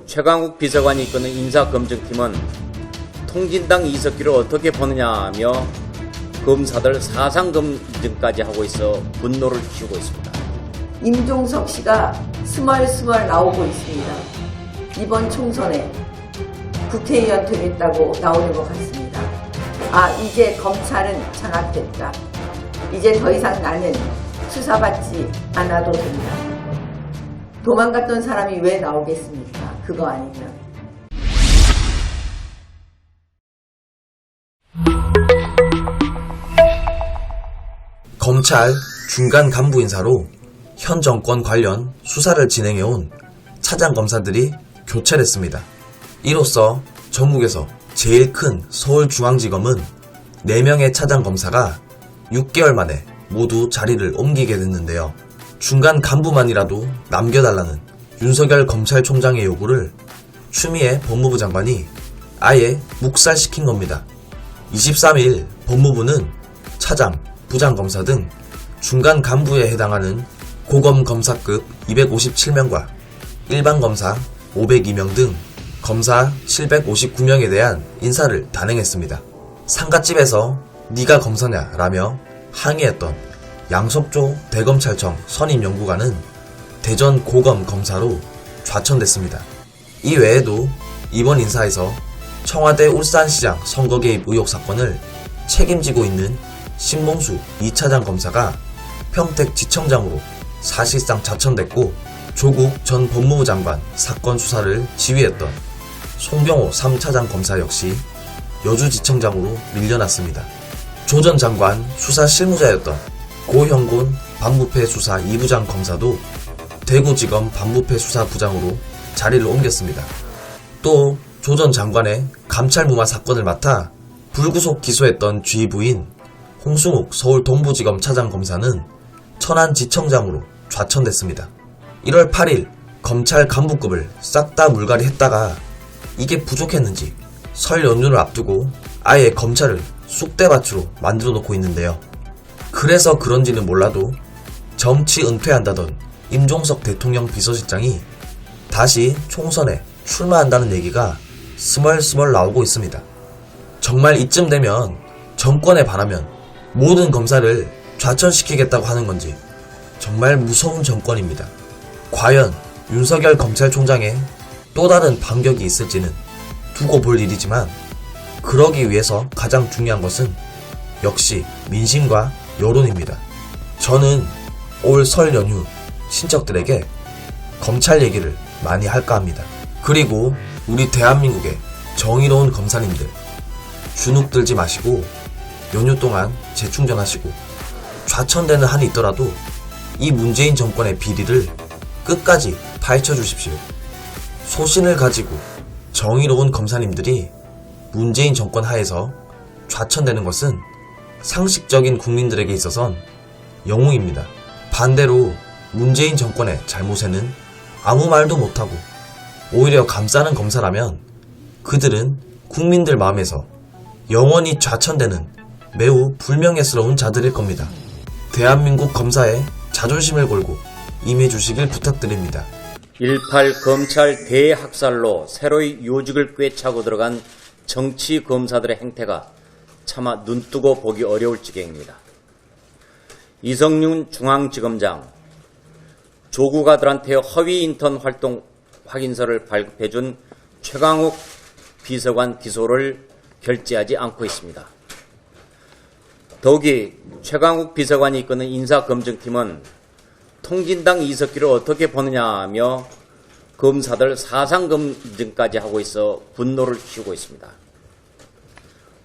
최강욱 비서관이 이끄는 인사검증팀은 통진당 이석기를 어떻게 보느냐며 검사들 사상검증까지 하고 있어 분노를 키우고 있습니다. 임종석 씨가 스멀스멀 나오고 있습니다. 이번 총선에 국회의원 되겠다고 나오는 것 같습니다. 이제 검찰은 장악됐다. 이제 더 이상 나는 수사받지 않아도 된다. 도망갔던 사람이 왜 나오겠습니까? 그거 아니면. 검찰 중간 간부 인사로 현 정권 관련 수사를 진행해온 차장검사들이 교체됐습니다. 이로써 전국에서 제일 큰 서울중앙지검은 4명의 차장검사가 6개월 만에 모두 자리를 옮기게 됐는데요. 중간 간부만이라도 남겨달라는 윤석열 검찰총장의 요구를 추미애 법무부 장관이 아예 묵살시킨 겁니다. 23일 법무부는 차장, 부장검사 등 중간 간부에 해당하는 고검검사급 257명과 일반검사 502명 등 검사 759명에 대한 인사를 단행했습니다. 상갓집에서 네가 검사냐 라며 항의했던 양석조 대검찰청 선임연구관은 대전 고검검사로 좌천됐습니다. 이 외에도 이번 인사에서 청와대 울산시장 선거 개입 의혹 사건을 책임지고 있는 신봉수 2차장 검사가 평택지청장으로 사실상 자천됐고, 조국 전 법무부 장관 사건 수사를 지휘했던 송병호 3차장 검사 역시 여주지청장으로 밀려났습니다. 조 전 장관 수사 실무자였던 고형곤 반부패 수사 2부장 검사도 대구지검 반부패 수사부장으로 자리를 옮겼습니다. 또 조 전 장관의 감찰무마 사건을 맡아 불구속 기소했던 쥐 부인 홍승욱 서울 동부지검 차장검사는 천안지청장으로 좌천됐습니다. 1월 8일 검찰 간부급을 싹 다 물갈이 했다가 이게 부족했는지 설 연휴를 앞두고 아예 검찰을 쑥대밭으로 만들어 놓고 있는데요. 그래서 그런지는 몰라도 정치 은퇴한다던 임종석 대통령 비서실장이 다시 총선에 출마한다는 얘기가 스멀스멀 나오고 있습니다. 정말 이쯤 되면 정권에 바라면 모든 검사를 좌천시키겠다고 하는 건지 정말 무서운 정권입니다. 과연 윤석열 검찰총장의 또 다른 반격이 있을지는 두고 볼 일이지만, 그러기 위해서 가장 중요한 것은 역시 민심과 여론입니다. 저는 올 설 연휴 친척들에게 검찰 얘기를 많이 할까 합니다. 그리고 우리 대한민국의 정의로운 검사님들, 주눅 들지 마시고 연휴 동안 재충전하시고 좌천되는 한이 있더라도 이 문재인 정권의 비리를 끝까지 파헤쳐 주십시오. 소신을 가지고 정의로운 검사님들이 문재인 정권 하에서 좌천되는 것은 상식적인 국민들에게 있어선 영웅입니다. 반대로 문재인 정권의 잘못에는 아무 말도 못하고 오히려 감싸는 검사라면 그들은 국민들 마음에서 영원히 좌천되는 매우 불명예스러운 자들일 겁니다. 대한민국 검사의 자존심을 걸고 임해주시길 부탁드립니다. 18 검찰 대학살로 새로이 요직을 꿰차고 들어간 정치 검사들의 행태가 차마 눈뜨고 보기 어려울 지경입니다. 이성윤 중앙지검장, 조국 아들한테 허위 인턴 활동 확인서를 발급해준 최강욱 비서관 기소를 결재하지 않고 있습니다. 더욱이 최강욱 비서관이 이끄는 인사검증팀은 통진당 이석기를 어떻게 보느냐며 검사들 사상검증까지 하고 있어 분노를 키우고 있습니다.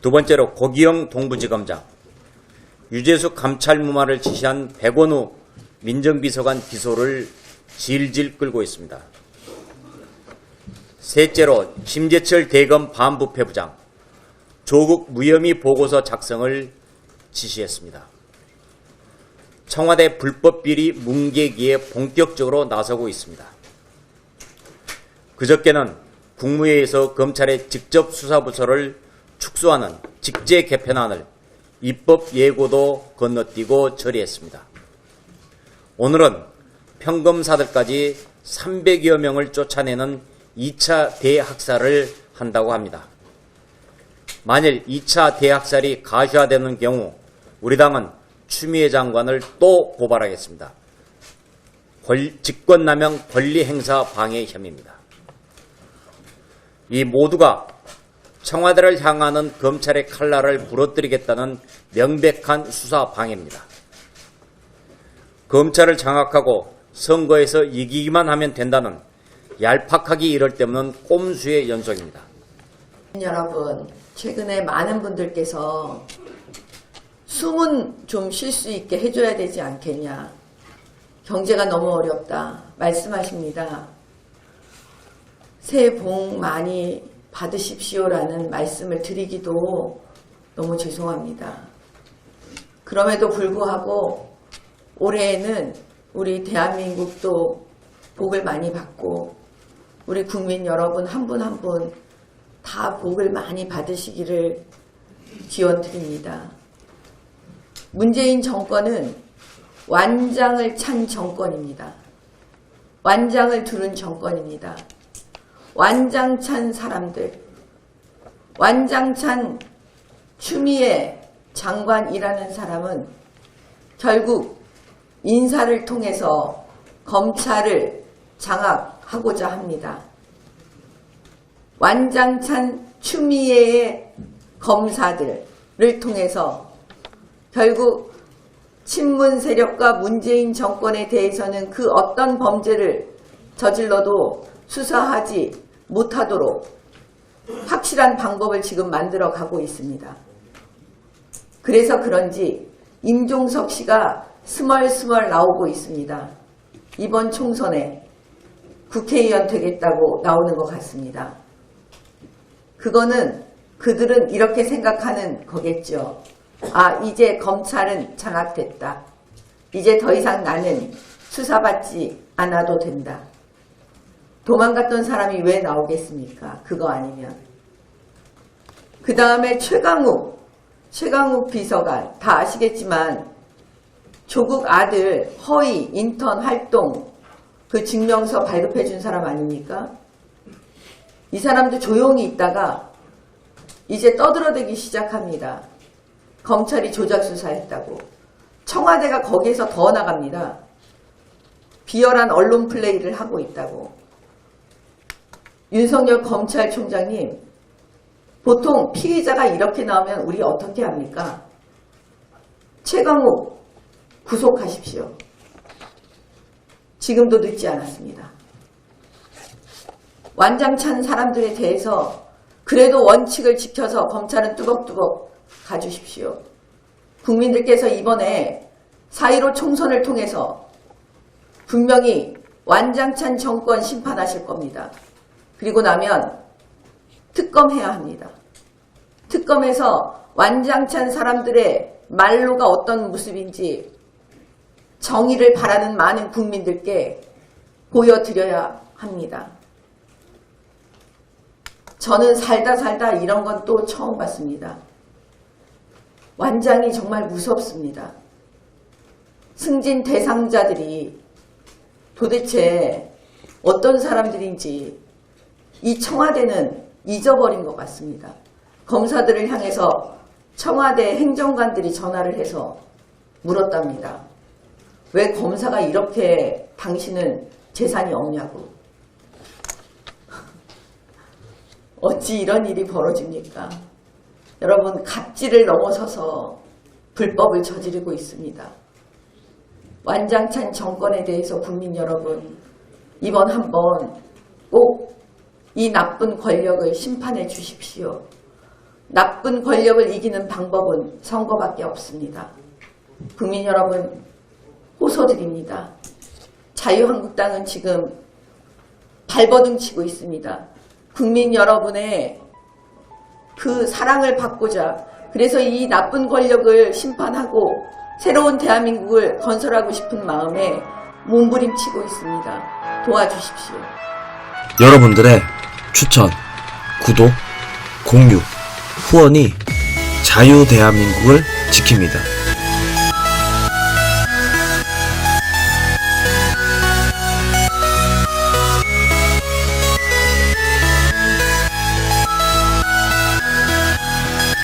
두 번째로 고기영 동부지검장, 유재수 감찰무마를 지시한 백원우 민정비서관 기소를 질질 끌고 있습니다. 셋째로 심재철 대검 반부패부장, 조국 무혐의 보고서 작성을 지시했습니다. 청와대 불법 비리 뭉개기에 본격적으로 나서고 있습니다. 그저께는 국무회의에서 검찰의 직접 수사부서를 축소하는 직제 개편안을 입법 예고도 건너뛰고 처리했습니다. 오늘은 평검사들까지 300여 명을 쫓아내는 2차 대학살을 한다고 합니다. 만일 2차 대학살이 가시화되는 경우 우리 당은 추미애 장관을 또 고발하겠습니다. 직권남용 권리행사 방해 혐의입니다. 이 모두가 청와대를 향하는 검찰의 칼날을 부러뜨리겠다는 명백한 수사 방해입니다. 검찰을 장악하고 선거에서 이기기만 하면 된다는 얄팍하기 이를 데 없는 꼼수의 연속입니다. 여러분, 최근에 많은 분들께서 숨은 좀 쉴 수 있게 해줘야 되지 않겠냐. 경제가 너무 어렵다 말씀하십니다. 새해 복 많이 받으십시오라는 말씀을 드리기도 너무 죄송합니다. 그럼에도 불구하고 올해에는 우리 대한민국도 복을 많이 받고 우리 국민 여러분 한 분 한 분 다 복을 많이 받으시기를 기원드립니다. 문재인 정권은 완장을 찬 정권입니다. 완장을 두른 정권입니다. 완장찬 사람들, 완장찬 추미애 장관이라는 사람은 결국 인사를 통해서 검찰을 장악하고자 합니다. 완장찬 추미애의 검사들을 통해서 결국 친문 세력과 문재인 정권에 대해서는 그 어떤 범죄를 저질러도 수사하지 못하도록 확실한 방법을 지금 만들어 가고 있습니다. 그래서 그런지 임종석 씨가 스멀스멀 나오고 있습니다. 이번 총선에 국회의원 되겠다고 나오는 것 같습니다. 그거는 그들은 이렇게 생각하는 거겠죠. 아, 이제 검찰은 장악됐다. 이제 더 이상 나는 수사받지 않아도 된다. 도망갔던 사람이 왜 나오겠습니까? 그거 아니면. 그 다음에 최강욱 비서관 다 아시겠지만 조국 아들 허위 인턴 활동 그 증명서 발급해 준 사람 아닙니까? 이 사람도 조용히 있다가 이제 떠들어대기 시작합니다. 검찰이 조작 수사했다고. 청와대가 거기에서 더 나갑니다. 비열한 언론 플레이를 하고 있다고. 윤석열 검찰총장님, 보통 피의자가 이렇게 나오면 우리 어떻게 합니까? 최강욱 구속하십시오. 지금도 늦지 않았습니다. 완장찬 사람들에 대해서 그래도 원칙을 지켜서 검찰은 뚜벅뚜벅 가주십시오. 국민들께서 이번에 4.15 총선을 통해서 분명히 완장찬 정권 심판하실 겁니다. 그리고 나면 특검해야 합니다. 특검에서 완장찬 사람들의 말로가 어떤 모습인지 정의를 바라는 많은 국민들께 보여드려야 합니다. 저는 살다 이런 건 또 처음 봤습니다. 완장이 정말 무섭습니다. 승진 대상자들이 도대체 어떤 사람들인지 이 청와대는 잊어버린 것 같습니다. 검사들을 향해서 청와대 행정관들이 전화를 해서 물었답니다. 왜 검사가 이렇게 당신은 재산이 없냐고. 어찌 이런 일이 벌어집니까? 여러분, 갑질을 넘어서서 불법을 저지르고 있습니다. 완장찬 정권에 대해서 국민 여러분, 이번 한번 꼭 이 나쁜 권력을 심판해 주십시오. 나쁜 권력을 이기는 방법은 선거밖에 없습니다. 국민 여러분, 호소드립니다. 자유한국당은 지금 발버둥 치고 있습니다. 국민 여러분의 그 사랑을 받고자, 그래서 이 나쁜 권력을 심판하고 새로운 대한민국을 건설하고 싶은 마음에 몸부림치고 있습니다. 도와주십시오. 여러분들의 추천, 구독, 공유, 후원이 자유 대한민국을 지킵니다.